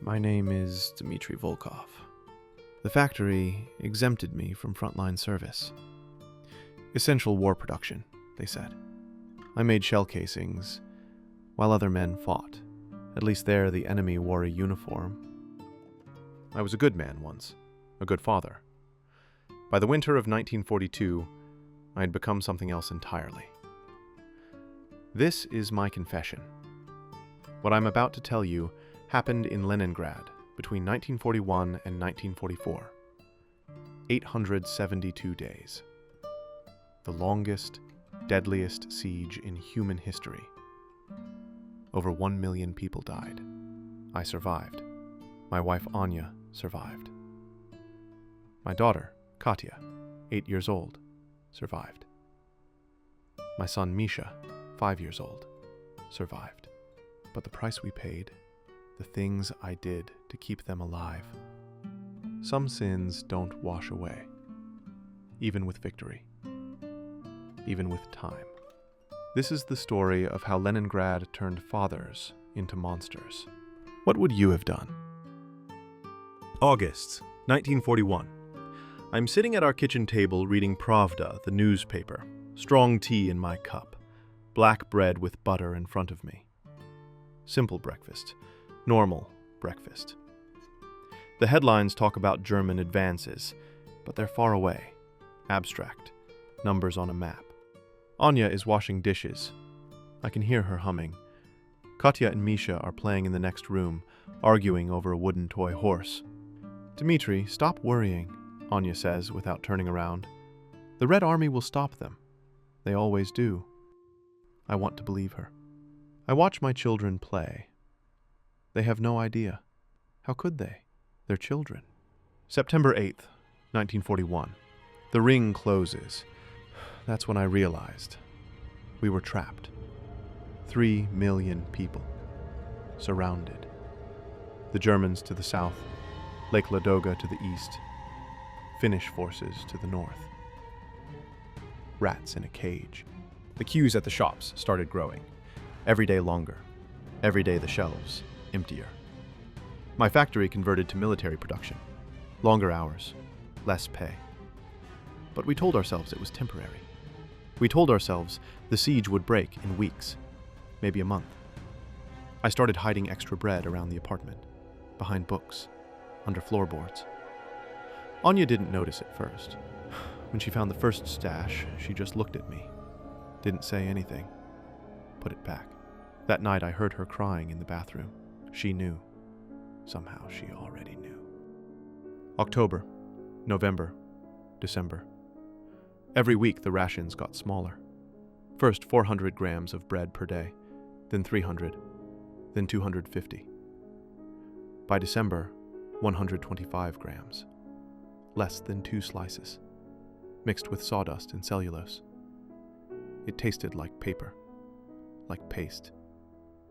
My name is Dmitry Volkov. The factory exempted me from frontline service. Essential war production, they said. I made shell casings, while other men fought. At least there the enemy wore a uniform. I was a good man once, a good father. By the winter of 1942, I had become something else entirely. This is my confession. What I'm about to tell you happened in Leningrad between 1941 and 1944. 872 days. The longest, deadliest siege in human history. Over 1 million people died. I survived. My wife Anya survived. My daughter, Katya, 8 years old, survived. My son Misha, 5 years old, survived. But the price we paid, the things I did to keep them alive. Some sins don't wash away, even with victory, even with time. This is the story of how Leningrad turned fathers into monsters. What would you have done? August, 1941. I'm sitting at our kitchen table reading Pravda, the newspaper, strong tea in my cup, black bread with butter in front of me. Simple breakfast, normal breakfast. The headlines talk about German advances, but they're far away, abstract, numbers on a map. Anya is washing dishes. I can hear her humming. Katya and Misha are playing in the next room, arguing over a wooden toy horse. Dmitry, stop worrying, Anya says without turning around. The Red Army will stop them. They always do. I want to believe her. I watch my children play. They have no idea. How could they? They're children. September 8th, 1941. The ring closes. That's when I realized we were trapped. 3 million people. Surrounded. The Germans to the south, Lake Ladoga to the east, Finnish forces to the north. Rats in a cage. The queues at the shops started growing. Every day longer. Every day the shelves emptier. My factory converted to military production. Longer hours. Less pay. But we told ourselves it was temporary. We told ourselves the siege would break in weeks. Maybe a month. I started hiding extra bread around the apartment. Behind books. Under floorboards. Anya didn't notice at first. When she found the first stash, she just looked at me. Didn't say anything. Put it back. That night I heard her crying in the bathroom. She knew. Somehow she already knew. October, November, December. Every week the rations got smaller. First 400 grams of bread per day, then 300, then 250. By December, 125 grams. Less than 2 slices, mixed with sawdust and cellulose. It tasted like paper, like paste,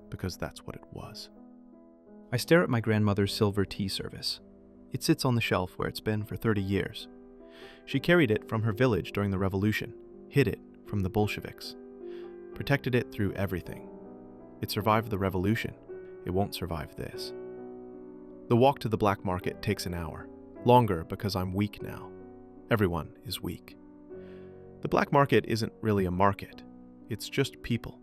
because that's what it was. I stare at my grandmother's silver tea service. It sits on the shelf where it's been for 30 years. She carried it from her village during the revolution, hid it from the Bolsheviks, protected it through everything. It survived the revolution. It won't survive this. The walk to the black market takes an hour. Longer because I'm weak now. Everyone is weak. The black market isn't really a market. It's just people.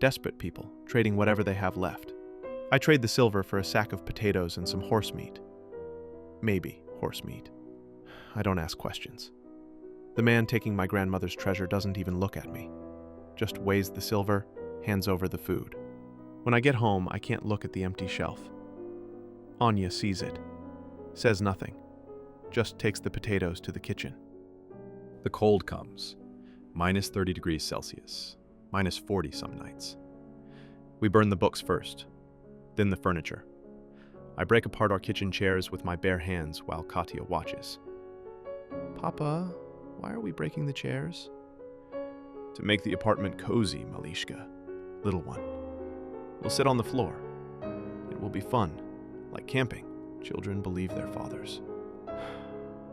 Desperate people, trading whatever they have left. I trade the silver for a sack of potatoes and some horse meat. Maybe horse meat. I don't ask questions. The man taking my grandmother's treasure doesn't even look at me. Just weighs the silver, hands over the food. When I get home, I can't look at the empty shelf. Anya sees it. Says nothing. Just takes the potatoes to the kitchen. The cold comes. Minus 30 degrees Celsius. Minus 40 some nights. We burn the books first, then the furniture. I break apart our kitchen chairs with my bare hands while Katya watches. Papa, why are we breaking the chairs? To make the apartment cozy, Malishka. Little one. We'll sit on the floor. It will be fun, like camping. Children believe their fathers.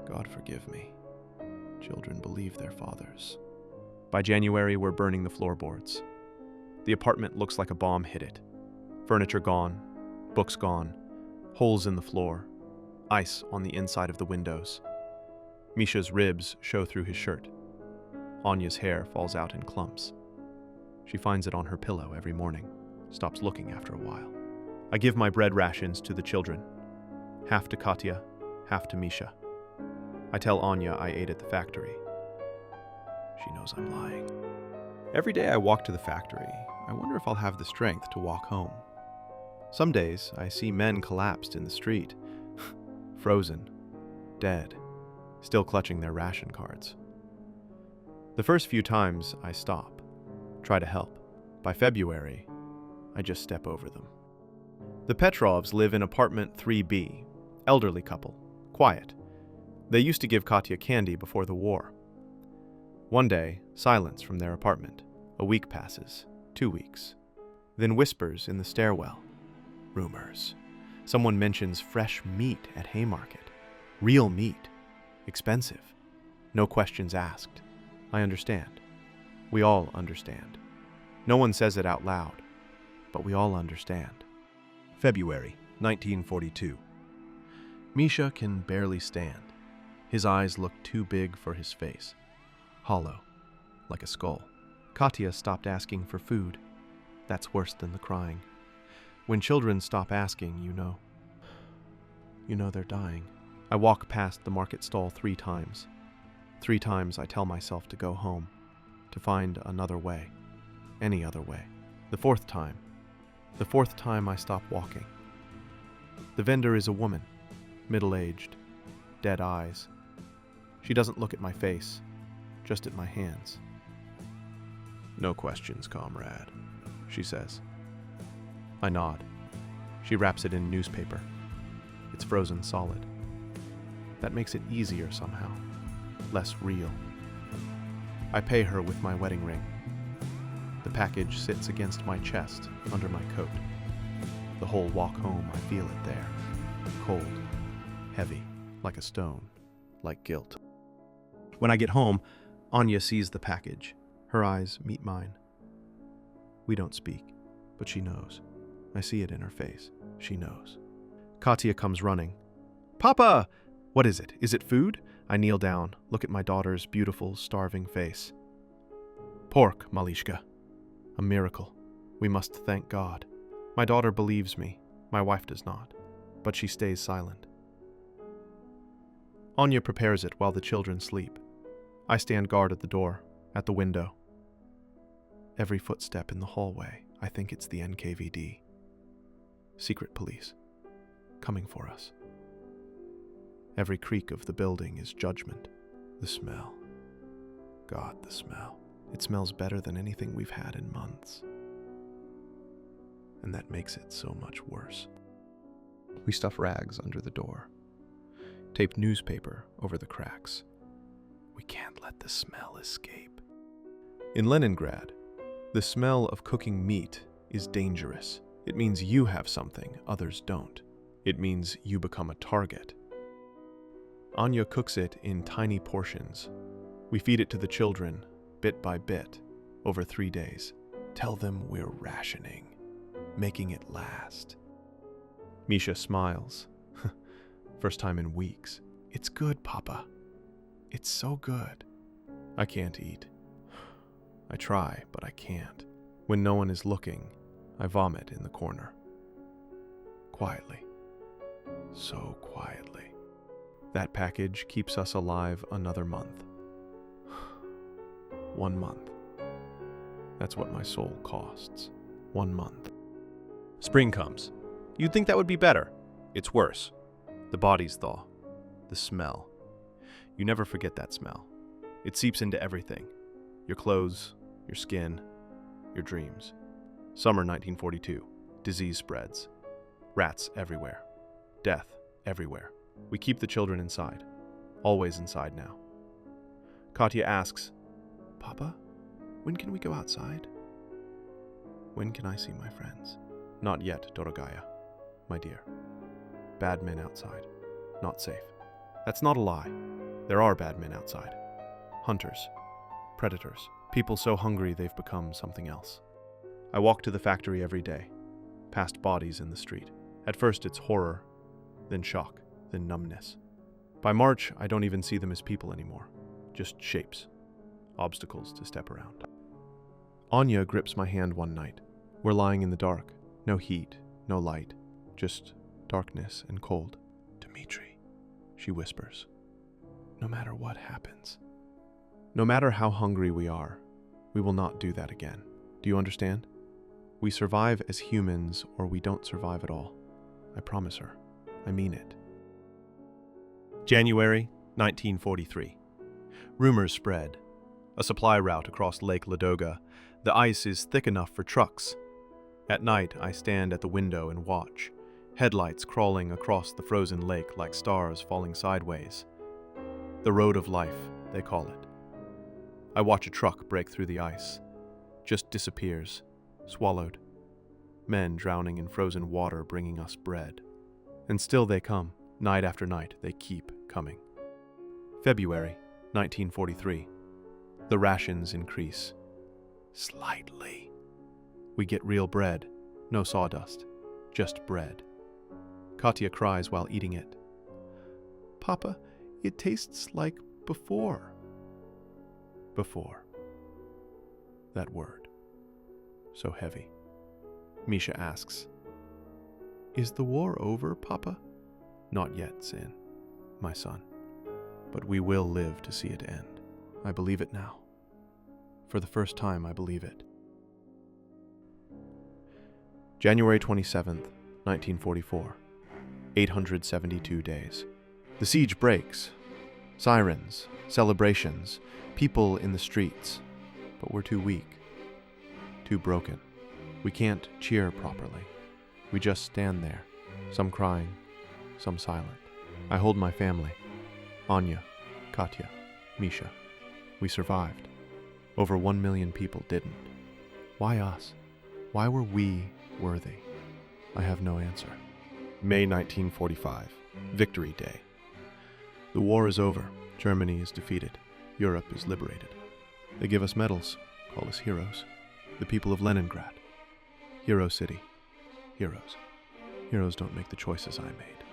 God forgive me. Children believe their fathers. By January, we're burning the floorboards. The apartment looks like a bomb hit it. Furniture gone, books gone, Holes in the floor, ice on the inside of the windows. Misha's ribs show through his shirt. Anya's hair falls out in clumps. She finds it on her pillow every morning, stops looking after a while. I give my bread rations to the children, half to Katya, half to Misha. I tell Anya I ate at the factory. She knows I'm lying. Every day I walk to the factory, I wonder if I'll have the strength to walk home. Some days I see men collapsed in the street, frozen, dead, still clutching their ration cards. The first few times I stop, try to help. By February, I just step over them. The Petrovs live in apartment 3B, elderly couple, quiet. They used to give Katya candy before the war. One day, silence from their apartment. A week passes, 2 weeks. Then whispers in the stairwell. Rumors. Someone mentions fresh meat at Haymarket. Real meat. Expensive. No questions asked. I understand. We all understand. No one says it out loud, but we all understand. February 1942. Misha can barely stand. His eyes look too big for his face. Hollow, like a skull. Katya stopped asking for food. That's worse than the crying. When children stop asking, you know they're dying. I walk past the market stall 3 times. 3 times I tell myself to go home, to find another way, any other way. The fourth time I stop walking. The vendor is a woman, middle-aged, dead eyes. She doesn't look at my face, just at my hands. No questions, comrade, she says. I nod. She wraps it in newspaper. It's frozen solid. That makes it easier somehow, less real. I pay her with my wedding ring. The package sits against my chest, under my coat. The whole walk home, I feel it there. Cold, heavy, like a stone, like guilt. When I get home, Anya sees the package. Her eyes meet mine. We don't speak, but she knows. I see it in her face. She knows. Katya comes running. Papa! What is it? Is it food? I kneel down, look at my daughter's beautiful, starving face. Pork, Malishka. A miracle. We must thank God. My daughter believes me. My wife does not. But she stays silent. Anya prepares it while the children sleep. I stand guard at the door, at the window. Every footstep in the hallway, I think it's the NKVD. Secret police. Coming for us. Every creak of the building is judgment. The smell. God, the smell. It smells better than anything we've had in months. And that makes it so much worse. We stuff rags under the door. Tape newspaper over the cracks. We can't let the smell escape. In Leningrad, the smell of cooking meat is dangerous. It means you have something others don't. It means you become a target. Anya cooks it in tiny portions. We feed it to the children, bit by bit, over 3 days. Tell them we're rationing, making it last. Misha smiles. First time in weeks. It's good, Papa. It's so good. I can't eat. I try, but I can't. When no one is looking, I vomit in the corner. Quietly. So quietly. That package keeps us alive another month. 1 month. That's what my soul costs. 1 month. Spring comes. You'd think that would be better. It's worse. The bodies thaw. The smell. You never forget that smell. It seeps into everything. Your clothes, your skin, your dreams. Summer 1942. Disease spreads. Rats everywhere. Death everywhere. We keep the children inside. Always inside now. Katya asks, Papa, when can we go outside? When can I see my friends? Not yet, Dorogaya, my dear. Bad men outside. Not safe. That's not a lie. There are bad men outside. Hunters. Predators. People so hungry they've become something else. I walk to the factory every day, past bodies in the street. At first it's horror, then shock, then numbness. By March, I don't even see them as people anymore, just shapes, obstacles to step around. Anya grips my hand one night. We're lying in the dark, no heat, no light, just darkness and cold. "Dmitri," she whispers, "no matter what happens, no matter how hungry we are, we will not do that again. Do you understand? We survive as humans or we don't survive at all. I promise her. I mean it." January 1943. Rumors spread. A supply route across Lake Ladoga. The ice is thick enough for trucks. At night, I stand at the window and watch. Headlights crawling across the frozen lake like stars falling sideways. The road of life, they call it. I watch a truck break through the ice. Just disappears, swallowed. Men drowning in frozen water bringing us bread. And still they come. Night after night, they keep coming. February 1943. The rations increase. Slightly. We get real bread, no sawdust, just bread. Katya cries while eating it. "Papa, it tastes like before." Before. That word. So heavy. Misha asks, "Is the war over, Papa?" "Not yet, Sin, my son. But we will live to see it end. I believe it now. For the first time, I believe it." January 27th, 1944. 872 days. The siege breaks. Sirens, celebrations, people in the streets. But we're too weak. Too broken. We can't cheer properly. We just stand there, some crying, some silent. I hold my family. Anya, Katya, Misha. We survived. Over 1 million people didn't. Why us? Why were we worthy? I have no answer. May 1945. Victory Day. The war is over. Germany is defeated. Europe is liberated. They give us medals, call us heroes. The people of Leningrad. Hero City. Heroes. Heroes don't make the choices I made.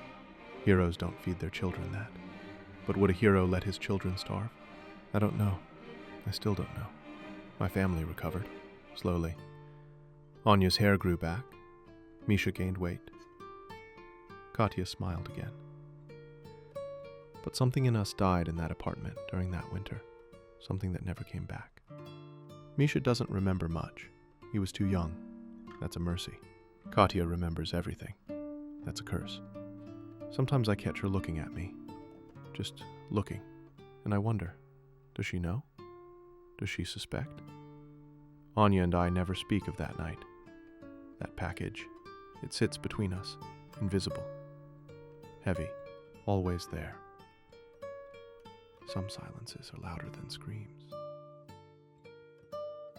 Heroes don't feed their children that. But would a hero let his children starve? I don't know. I still don't know. My family recovered. Slowly. Anya's hair grew back. Misha gained weight. Katya smiled again. But something in us died in that apartment during that winter. Something that never came back. Misha doesn't remember much. He was too young. That's a mercy. Katya remembers everything. That's a curse. Sometimes I catch her looking at me. Just looking. And I wonder, does she know? Does she suspect? Anya and I never speak of that night. That package. It sits between us, invisible. Heavy, always there. Some silences are louder than screams.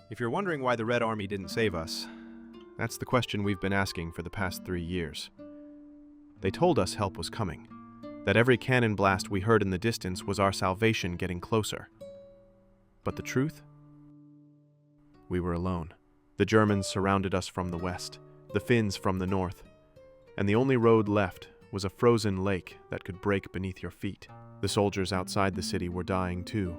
If you're wondering why the Red Army didn't save us, that's the question we've been asking for the past 3 years. They told us help was coming, that every cannon blast we heard in the distance was our salvation getting closer. But the truth? We were alone. The Germans surrounded us from the west, the Finns from the north, and the only road left was a frozen lake that could break beneath your feet. The soldiers outside the city were dying too.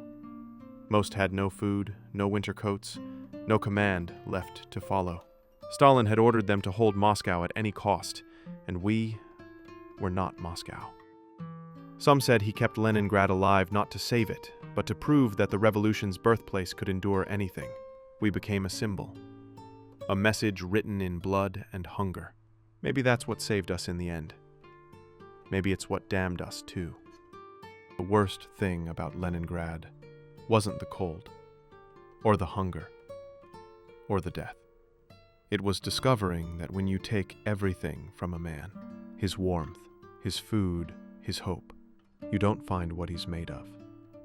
Most had no food, no winter coats, no command left to follow. Stalin had ordered them to hold Moscow at any cost, and we were not Moscow. Some said he kept Leningrad alive not to save it, but to prove that the revolution's birthplace could endure anything. We became a symbol, a message written in blood and hunger. Maybe that's what saved us in the end. Maybe it's what damned us too. The worst thing about Leningrad wasn't the cold, or the hunger, or the death. It was discovering that when you take everything from a man, his warmth, his food, his hope, you don't find what he's made of.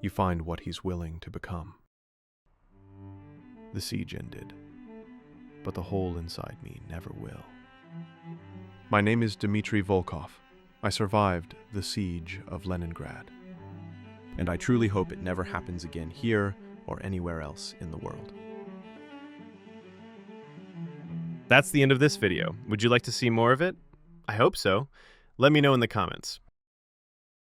You find what he's willing to become. The siege ended, but the hole inside me never will. My name is Dmitry Volkov. I survived the siege of Leningrad. And I truly hope it never happens again here or anywhere else in the world. That's the end of this video. Would you like to see more of it? I hope so. Let me know in the comments.